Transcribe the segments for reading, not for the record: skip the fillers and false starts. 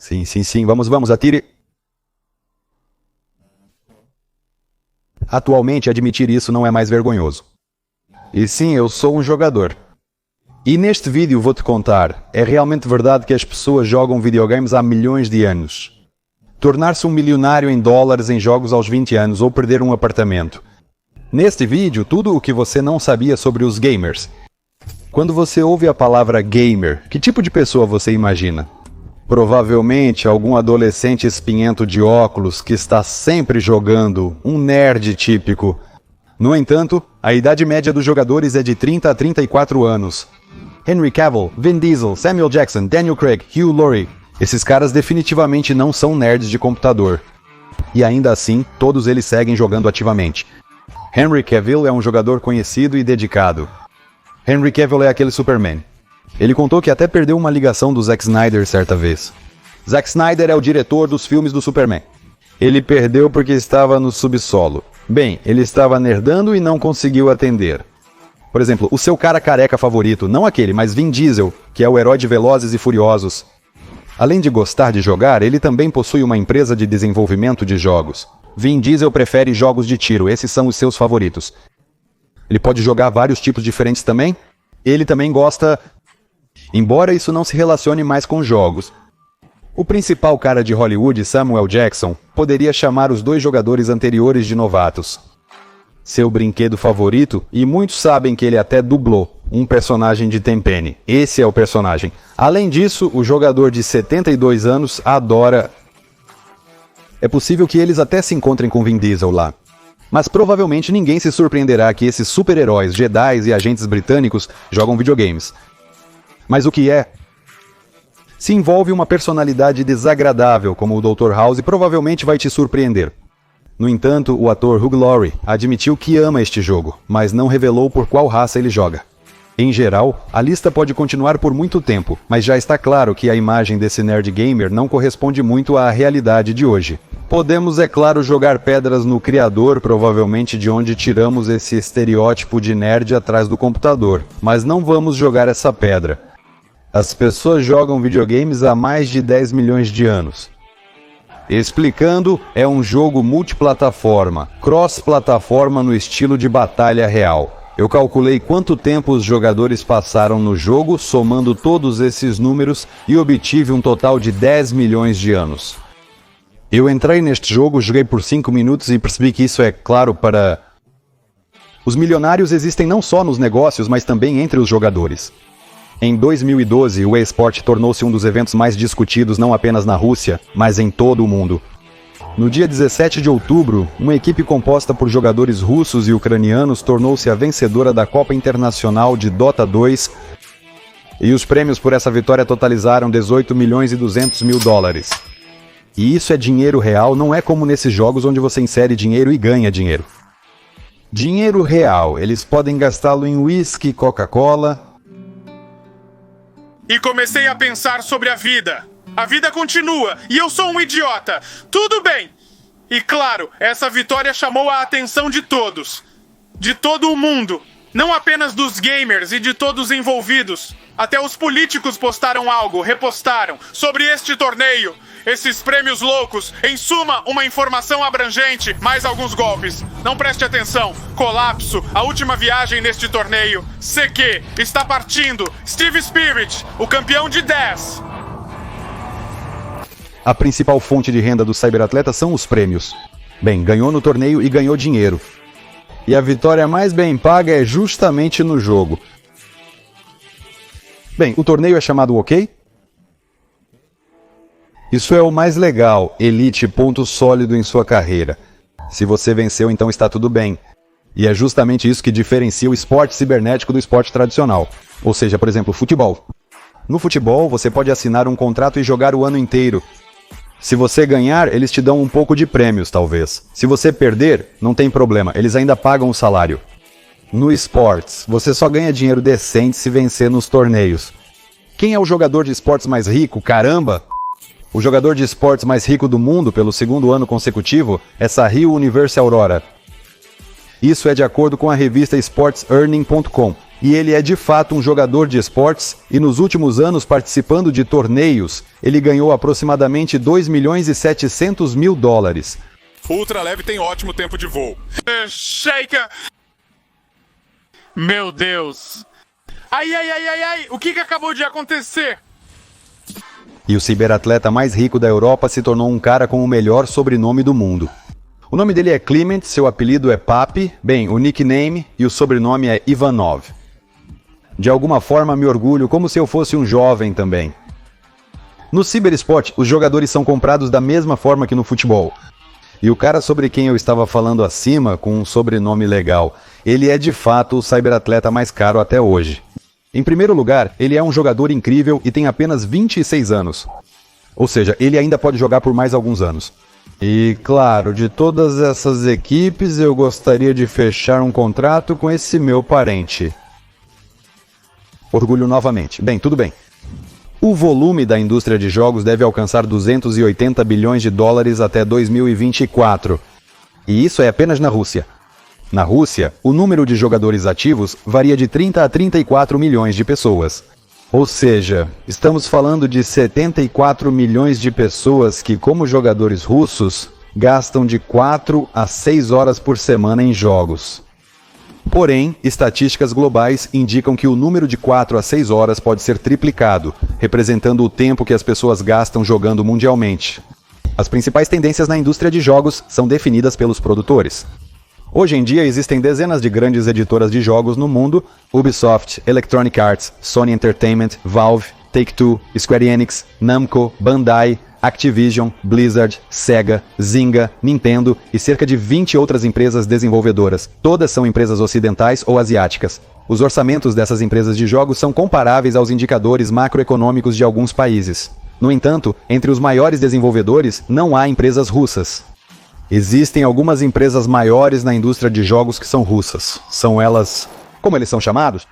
Sim, vamos, atire. Atualmente, admitir isso não é mais vergonhoso. E sim, eu sou um jogador. E neste vídeo vou-te contar, é realmente verdade que as pessoas jogam videogames há milhões de anos? Tornar-se um milionário em dólares em jogos aos 20 anos ou perder um apartamento. Neste vídeo, tudo o que você não sabia sobre os gamers. Quando você ouve a palavra gamer, que tipo de pessoa você imagina? Provavelmente algum adolescente espinhento de óculos que está sempre jogando, um nerd típico. No entanto, a idade média dos jogadores é de 30 a 34 anos. Henry Cavill, Vin Diesel, Samuel Jackson, Daniel Craig, Hugh Laurie. Esses caras definitivamente não são nerds de computador. E ainda assim, todos eles seguem jogando ativamente. Henry Cavill é um jogador conhecido e dedicado. Henry Cavill é aquele Superman. Ele contou que até perdeu uma ligação do Zack Snyder certa vez. Zack Snyder é o diretor dos filmes do Superman. Ele perdeu porque estava no subsolo. Bem, ele estava nerdando e não conseguiu atender. Por exemplo, o seu cara careca favorito, não aquele, mas Vin Diesel, que é o herói de Velozes e Furiosos. Além de gostar de jogar, ele também possui uma empresa de desenvolvimento de jogos. Vin Diesel prefere jogos de tiro, esses são os seus favoritos. Ele pode jogar vários tipos diferentes também. Ele também gosta... Embora isso não se relacione mais com jogos. O principal cara de Hollywood, Samuel Jackson, poderia chamar os dois jogadores anteriores de novatos. Seu brinquedo favorito, e muitos sabem que ele até dublou um personagem de Tenpenny. Esse é o personagem. Além disso, o jogador de 72 anos adora... É possível que eles até se encontrem com Vin Diesel lá. Mas provavelmente ninguém se surpreenderá que esses super-heróis, Jedis e agentes britânicos jogam videogames. Mas o que é? Se envolve uma personalidade desagradável como o Dr. House, provavelmente vai te surpreender. No entanto, o ator Hugh Laurie admitiu que ama este jogo, mas não revelou por qual raça ele joga. Em geral, a lista pode continuar por muito tempo, mas já está claro que a imagem desse nerd gamer não corresponde muito à realidade de hoje. Podemos, é claro, jogar pedras no criador, provavelmente de onde tiramos esse estereótipo de nerd atrás do computador, mas não vamos jogar essa pedra. As pessoas jogam videogames há mais de 10 milhões de anos. Explicando, é um jogo multiplataforma, cross-plataforma no estilo de batalha real. Eu calculei quanto tempo os jogadores passaram no jogo, somando todos esses números, e obtive um total de 10 milhões de anos. Eu entrei neste jogo, joguei por 5 minutos e percebi que isso é claro para... Os milionários existem não só nos negócios, mas também entre os jogadores. Em 2012, o eSport tornou-se um dos eventos mais discutidos não apenas na Rússia, mas em todo o mundo. No dia 17 de outubro, uma equipe composta por jogadores russos e ucranianos tornou-se a vencedora da Copa Internacional de Dota 2 e os prêmios por essa vitória totalizaram 18 milhões e 200 mil dólares. E isso é dinheiro real, não é como nesses jogos onde você insere dinheiro e ganha dinheiro. Dinheiro real, eles podem gastá-lo em whisky, Coca-Cola... E comecei a pensar sobre a vida. A vida continua e eu sou um idiota. Tudo bem. E claro, essa vitória chamou a atenção de todos. De todo o mundo. Não apenas dos gamers e de todos envolvidos. Até os políticos postaram algo, repostaram, sobre este torneio. Esses prêmios loucos, em suma, uma informação abrangente, mais alguns golpes. Não preste atenção. Colapso, a última viagem neste torneio. CQ, está partindo. Steve Spirit, o campeão de 10. A principal fonte de renda dos cyberatletas são os prêmios. Bem, ganhou no torneio e ganhou dinheiro. E a vitória mais bem paga é justamente no jogo. Bem, o torneio é chamado OK? Isso é o mais legal, elite, ponto sólido em sua carreira. Se você venceu, então está tudo bem. E é justamente isso que diferencia o esporte cibernético do esporte tradicional. Ou seja, por exemplo, futebol. No futebol, você pode assinar um contrato e jogar o ano inteiro. Se você ganhar, eles te dão um pouco de prêmios, talvez. Se você perder, não tem problema, eles ainda pagam o salário. No esportes, você só ganha dinheiro decente se vencer nos torneios. Quem é o jogador de esportes mais rico? Caramba! O jogador de esportes mais rico do mundo pelo segundo ano consecutivo é Sahil Universe Aurora. Isso é de acordo com a revista SportsEarning.com. E ele é de fato um jogador de esportes e nos últimos anos participando de torneios, ele ganhou aproximadamente 2 milhões e 700 mil dólares. Ultraleve tem ótimo tempo de voo. Sheikah! Meu Deus! Ai, o que acabou de acontecer? E o ciberatleta mais rico da Europa se tornou um cara com o melhor sobrenome do mundo. O nome dele é Clement, seu apelido é Papi, bem, o nickname e o sobrenome é Ivanov. De alguma forma me orgulho como se eu fosse um jovem também. No ciberesporte, os jogadores são comprados da mesma forma que no futebol. E o cara sobre quem eu estava falando acima, com um sobrenome legal, ele é de fato o ciberatleta mais caro até hoje. Em primeiro lugar, ele é um jogador incrível e tem apenas 26 anos. Ou seja, ele ainda pode jogar por mais alguns anos. E claro, de todas essas equipes, eu gostaria de fechar um contrato com esse meu parente. Orgulho novamente. Bem, tudo bem. O volume da indústria de jogos deve alcançar 280 bilhões de dólares até 2024. E isso é apenas na Rússia. Na Rússia, o número de jogadores ativos varia de 30 a 34 milhões de pessoas. Ou seja, estamos falando de 74 milhões de pessoas que, como jogadores russos, gastam de 4 a 6 horas por semana em jogos. Porém, estatísticas globais indicam que o número de 4 a 6 horas pode ser triplicado, representando o tempo que as pessoas gastam jogando mundialmente. As principais tendências na indústria de jogos são definidas pelos produtores. Hoje em dia existem dezenas de grandes editoras de jogos no mundo: Ubisoft, Electronic Arts, Sony Entertainment, Valve, Take-Two, Square Enix, Namco, Bandai, Activision, Blizzard, Sega, Zynga, Nintendo e cerca de 20 outras empresas desenvolvedoras. Todas são empresas ocidentais ou asiáticas. Os orçamentos dessas empresas de jogos são comparáveis aos indicadores macroeconômicos de alguns países. No entanto, entre os maiores desenvolvedores não há empresas russas. Existem algumas empresas maiores na indústria de jogos que são russas. São elas... como eles são chamados?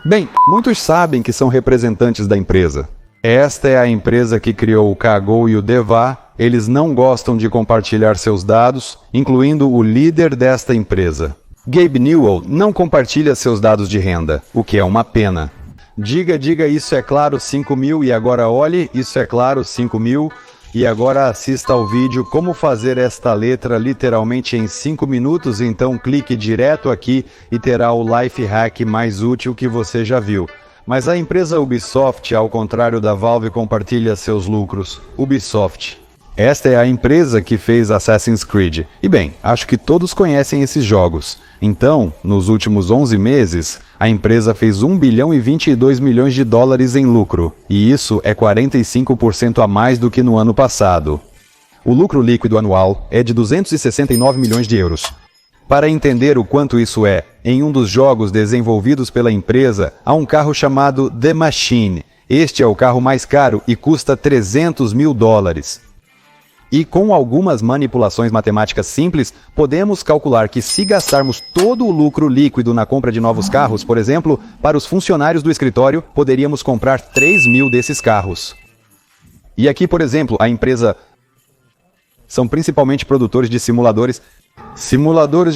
Bem, muitos sabem que são representantes da empresa. Esta é a empresa que criou o Kaggle e o Deva. Eles não gostam de compartilhar seus dados, incluindo o líder desta empresa. Gabe Newell não compartilha seus dados de renda, o que é uma pena. Diga, isso é claro 5.000 e agora olhe, isso é claro 5.000. E agora assista ao vídeo como fazer esta letra literalmente em 5 minutos, então clique direto aqui e terá o life hack mais útil que você já viu. Mas a empresa Ubisoft, ao contrário da Valve, compartilha seus lucros. Ubisoft. Esta é a empresa que fez Assassin's Creed. E bem, acho que todos conhecem esses jogos. Então, nos últimos 11 meses, a empresa fez 1 bilhão e 22 milhões de dólares em lucro. E isso é 45% a mais do que no ano passado. O lucro líquido anual é de 269 milhões de euros. Para entender o quanto isso é, em um dos jogos desenvolvidos pela empresa, há um carro chamado The Machine. Este é o carro mais caro e custa 300 mil dólares. E com algumas manipulações matemáticas simples, podemos calcular que se gastarmos todo o lucro líquido na compra de novos carros, por exemplo, para os funcionários do escritório, poderíamos comprar 3.000 desses carros. E aqui, por exemplo, a empresa... são principalmente produtores de simuladores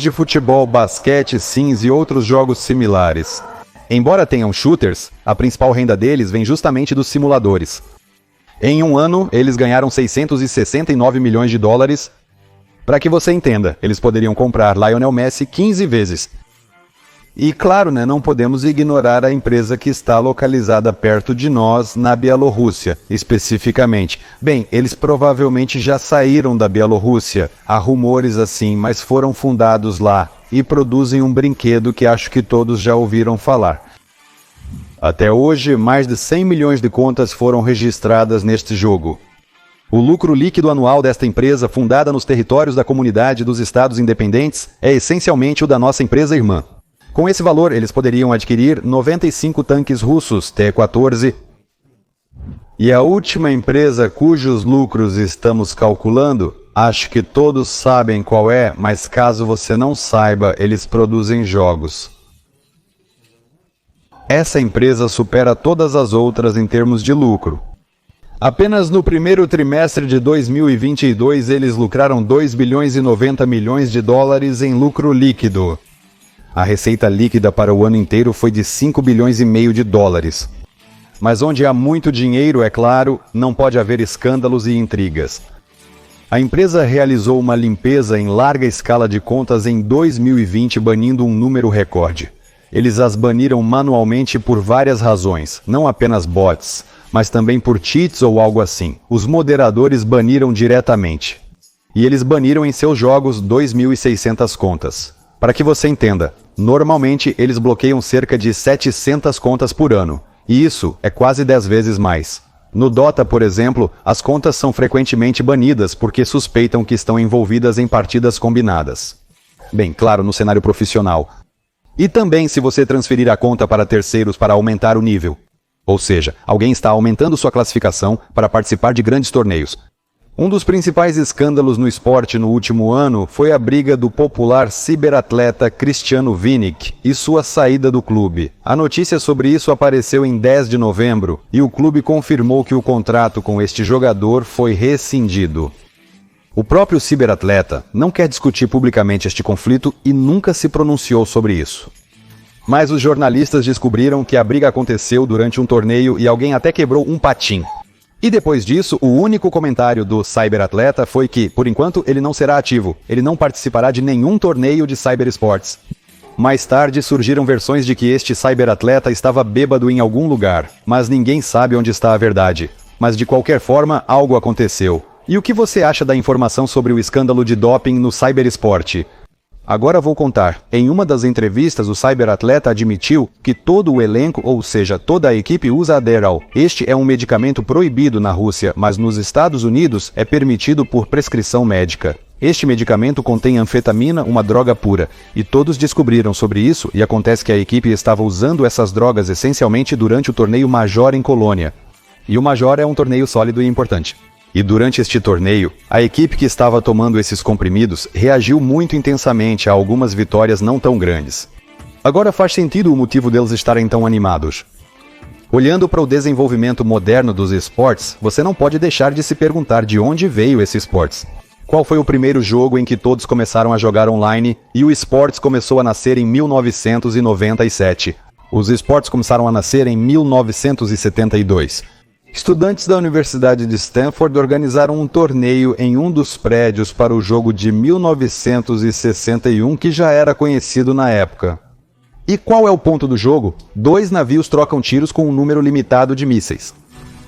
de futebol, basquete, sims e outros jogos similares. Embora tenham shooters, a principal renda deles vem justamente dos simuladores. Em um ano, eles ganharam 669 milhões de dólares. Para que você entenda, eles poderiam comprar Lionel Messi 15 vezes. E claro, não podemos ignorar a empresa que está localizada perto de nós, na Bielorrússia, especificamente. Bem, eles provavelmente já saíram da Bielorrússia. Há rumores assim, mas foram fundados lá e produzem um brinquedo que acho que todos já ouviram falar. Até hoje, mais de 100 milhões de contas foram registradas neste jogo. O lucro líquido anual desta empresa, fundada nos territórios da Comunidade dos Estados Independentes, é essencialmente o da nossa empresa irmã. Com esse valor, eles poderiam adquirir 95 tanques russos T-14. E a última empresa cujos lucros estamos calculando, acho que todos sabem qual é, mas caso você não saiba, eles produzem jogos. Essa empresa supera todas as outras em termos de lucro. Apenas no primeiro trimestre de 2022 eles lucraram 2 bilhões e 90 milhões de dólares em lucro líquido. A receita líquida para o ano inteiro foi de 5 bilhões e meio de dólares. Mas onde há muito dinheiro, é claro, não pode haver escândalos e intrigas. A empresa realizou uma limpeza em larga escala de contas em 2020, banindo um número recorde. Eles as baniram manualmente por várias razões, não apenas bots, mas também por cheats ou algo assim. Os moderadores baniram diretamente. E eles baniram em seus jogos 2.600 contas. Para que você entenda, normalmente eles bloqueiam cerca de 700 contas por ano. E isso é quase 10 vezes mais. No Dota, por exemplo, as contas são frequentemente banidas porque suspeitam que estão envolvidas em partidas combinadas. Bem, claro, no cenário profissional. E também se você transferir a conta para terceiros para aumentar o nível. Ou seja, alguém está aumentando sua classificação para participar de grandes torneios. Um dos principais escândalos no esporte no último ano foi a briga do popular ciberatleta Cristiano Winick e sua saída do clube. A notícia sobre isso apareceu em 10 de novembro e o clube confirmou que o contrato com este jogador foi rescindido. O próprio ciberatleta não quer discutir publicamente este conflito e nunca se pronunciou sobre isso. Mas os jornalistas descobriram que a briga aconteceu durante um torneio e alguém até quebrou um patim. E depois disso, o único comentário do cyberatleta foi que, por enquanto, ele não será ativo. Ele não participará de nenhum torneio de cyberesports. Mais tarde surgiram versões de que este cyberatleta estava bêbado em algum lugar, mas ninguém sabe onde está a verdade. Mas de qualquer forma, algo aconteceu. E o que você acha da informação sobre o escândalo de doping no cyberesporte? Agora vou contar. Em uma das entrevistas, o cyberatleta admitiu que todo o elenco, ou seja, toda a equipe, usa Adderall. Este é um medicamento proibido na Rússia, mas nos Estados Unidos é permitido por prescrição médica. Este medicamento contém anfetamina, uma droga pura, e todos descobriram sobre isso, e acontece que a equipe estava usando essas drogas essencialmente durante o torneio Major em Colônia. E o Major é um torneio sólido e importante. E durante este torneio, a equipe que estava tomando esses comprimidos reagiu muito intensamente a algumas vitórias não tão grandes. Agora faz sentido o motivo deles estarem tão animados. Olhando para o desenvolvimento moderno dos esportes, você não pode deixar de se perguntar de onde veio esse esportes. Qual foi o primeiro jogo em que todos começaram a jogar online e o esportes começou a nascer em 1997? Os esportes começaram a nascer em 1972. Estudantes da Universidade de Stanford organizaram um torneio em um dos prédios para o jogo de 1961 que já era conhecido na época. E qual é o ponto do jogo? 2 navios trocam tiros com um número limitado de mísseis.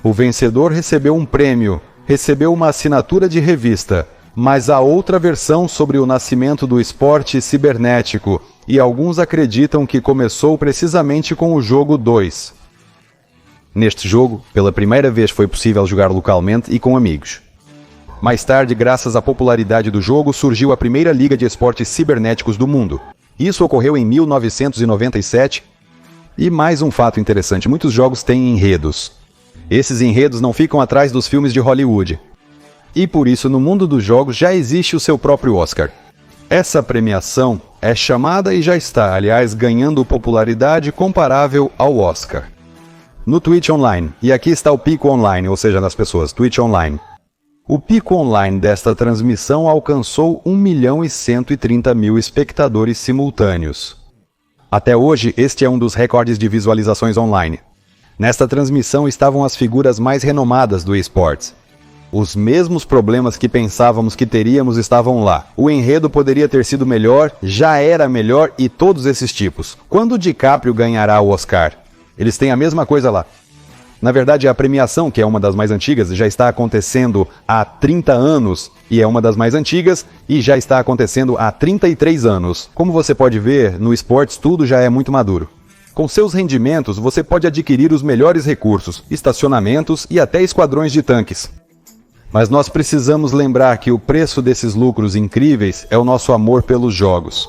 O vencedor recebeu um prêmio, recebeu uma assinatura de revista, mas há outra versão sobre o nascimento do esporte cibernético, e alguns acreditam que começou precisamente com o jogo 2. Neste jogo, pela primeira vez foi possível jogar localmente e com amigos. Mais tarde, graças à popularidade do jogo, surgiu a primeira liga de esportes cibernéticos do mundo. Isso ocorreu em 1997. E mais um fato interessante, muitos jogos têm enredos. Esses enredos não ficam atrás dos filmes de Hollywood. E por isso, no mundo dos jogos já existe o seu próprio Oscar. Essa premiação é chamada e já está, aliás, ganhando popularidade comparável ao Oscar. No Twitch Online, e aqui está o pico online, ou seja, das pessoas, Twitch Online. O pico online desta transmissão alcançou 1.130.000 espectadores simultâneos. Até hoje, este é um dos recordes de visualizações online. Nesta transmissão estavam as figuras mais renomadas do esportes. Os mesmos problemas que pensávamos que teríamos estavam lá. O enredo poderia ter sido melhor, já era melhor e todos esses tipos. Quando DiCaprio ganhará o Oscar? Eles têm a mesma coisa lá. Na verdade, a premiação, que é uma das mais antigas, já está acontecendo há 30 anos, e é uma das mais antigas, e já está acontecendo há 33 anos. Como você pode ver, no esportes tudo já é muito maduro. Com seus rendimentos, você pode adquirir os melhores recursos, estacionamentos e até esquadrões de tanques. Mas nós precisamos lembrar que o preço desses lucros incríveis é o nosso amor pelos jogos.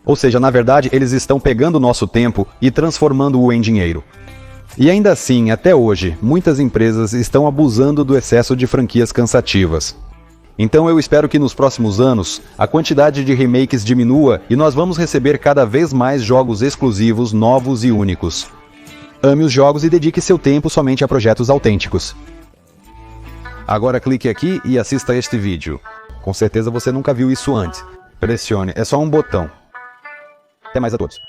Ou seja, na verdade, eles estão pegando o nosso tempo e transformando-o em dinheiro. E ainda assim, até hoje, muitas empresas estão abusando do excesso de franquias cansativas. Então eu espero que nos próximos anos, a quantidade de remakes diminua e nós vamos receber cada vez mais jogos exclusivos, novos e únicos. Ame os jogos e dedique seu tempo somente a projetos autênticos. Agora clique aqui e assista este vídeo. Com certeza você nunca viu isso antes. Pressione, é só um botão. Até mais a todos.